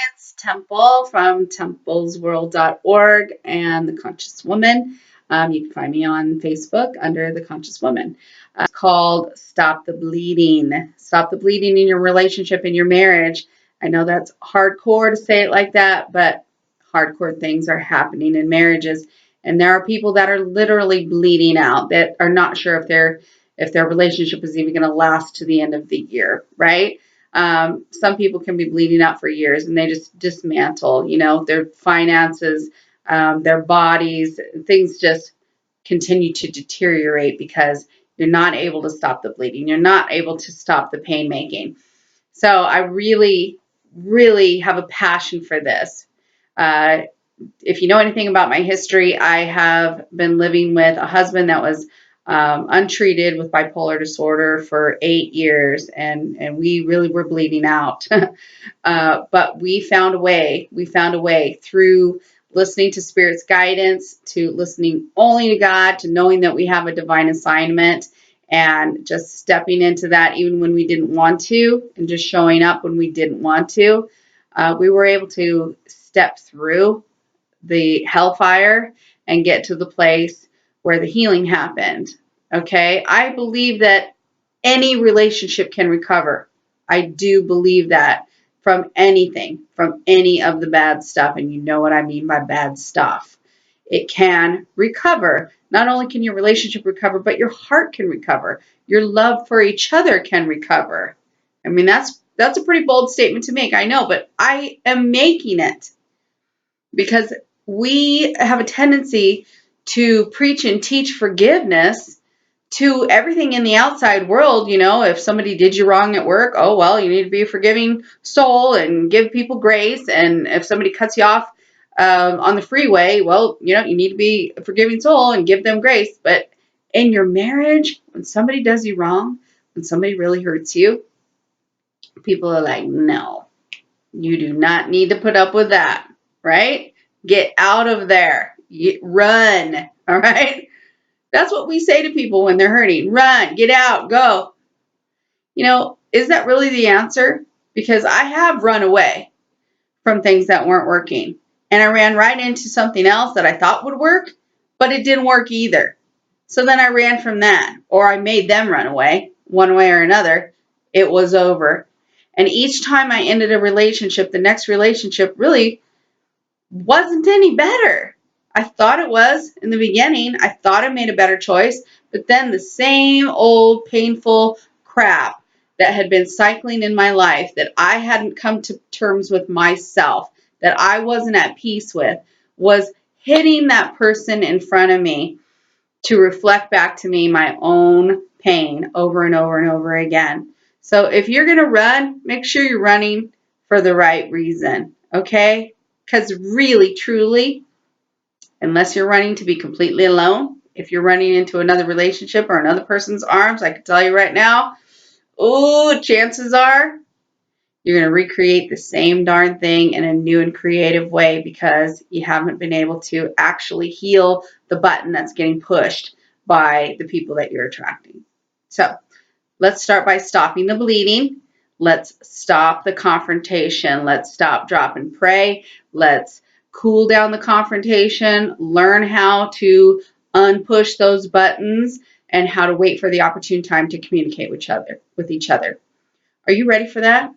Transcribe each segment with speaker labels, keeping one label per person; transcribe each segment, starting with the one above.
Speaker 1: It's Temple from templesworld.org and The Conscious Woman. You can find me on Facebook under The Conscious Woman. It's called Stop the Bleeding. Stop the bleeding in your relationship, in your marriage. I know that's hardcore to say it like that, but hardcore things are happening in marriages. And there are people that are literally bleeding out that are not sure if their relationship is even going to last to the end of the year, right? Some people can be bleeding out for years and they just dismantle, their finances, their bodies, things just continue to deteriorate because you're not able to stop the bleeding. You're not able to stop the pain making. So I really, really have a passion for this. If you know anything about my history, I have been living with a husband that was untreated with bipolar disorder for 8 years, and we really were bleeding out. But we found a way. We found a way through listening to Spirit's guidance, to listening only to God, to knowing that we have a divine assignment, and just stepping into that even when we didn't want to, and just showing up when we didn't want to. We were able to step through the hellfire and get to the place where the healing happened. Okay, I believe that any relationship can recover. I do believe that from anything, from any of the bad stuff, and you know what I mean by bad stuff. It can recover. Not only can your relationship recover, but your heart can recover. Your love for each other can recover. I mean, that's a pretty bold statement to make, I know, but I am making it because we have a tendency to preach and teach forgiveness to everything in the outside world. If somebody did you wrong at work, oh, well, you need to be a forgiving soul and give people grace. And if somebody cuts you off on the freeway, well, you need to be a forgiving soul and give them grace. But in your marriage, when somebody does you wrong, when somebody really hurts you, people are like, no, you do not need to put up with that, right? Get out of there. Run, all right? That's what we say to people when they're hurting. Run, get out, go. Is that really the answer? Because I have run away from things that weren't working. And I ran right into something else that I thought would work, but it didn't work either. So then I ran from that, or I made them run away, one way or another. It was over. And each time I ended a relationship, the next relationship really wasn't any better. I thought it was in the beginning. I thought I made a better choice, but then the same old painful crap that had been cycling in my life that I hadn't come to terms with myself, that I wasn't at peace with, was hitting that person in front of me to reflect back to me my own pain over and over and over again. So if you're going to run, make sure you're running for the right reason, okay? Because really, truly, unless you're running to be completely alone, if you're running into another relationship or another person's arms, I can tell you right now, chances are you're going to recreate the same darn thing in a new and creative way because you haven't been able to actually heal the button that's getting pushed by the people that you're attracting. So let's start by stopping the bleeding. Let's stop the confrontation. Let's stop, drop, and pray. Let's cool down the confrontation, learn how to unpush those buttons, and how to wait for the opportune time to communicate with each other. Are you ready for that?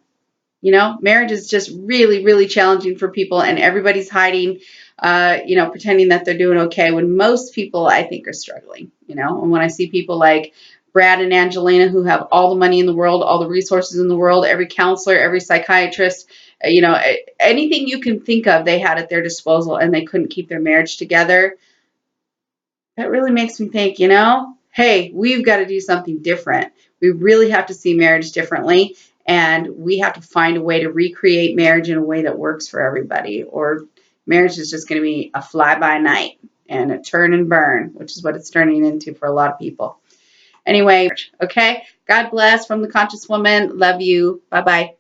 Speaker 1: Marriage is just really, really challenging for people, and everybody's hiding, pretending that they're doing okay when most people, I think, are struggling, And when I see people like Brad and Angelina who have all the money in the world, all the resources in the world, every counselor, every psychiatrist, anything you can think of, they had at their disposal, and they couldn't keep their marriage together. That really makes me think, hey, we've got to do something different. We really have to see marriage differently. And we have to find a way to recreate marriage in a way that works for everybody, or marriage is just going to be a fly-by-night and a turn and burn, which is what it's turning into for a lot of people. Anyway, okay? God bless from the Conscious Woman. Love you. Bye-bye.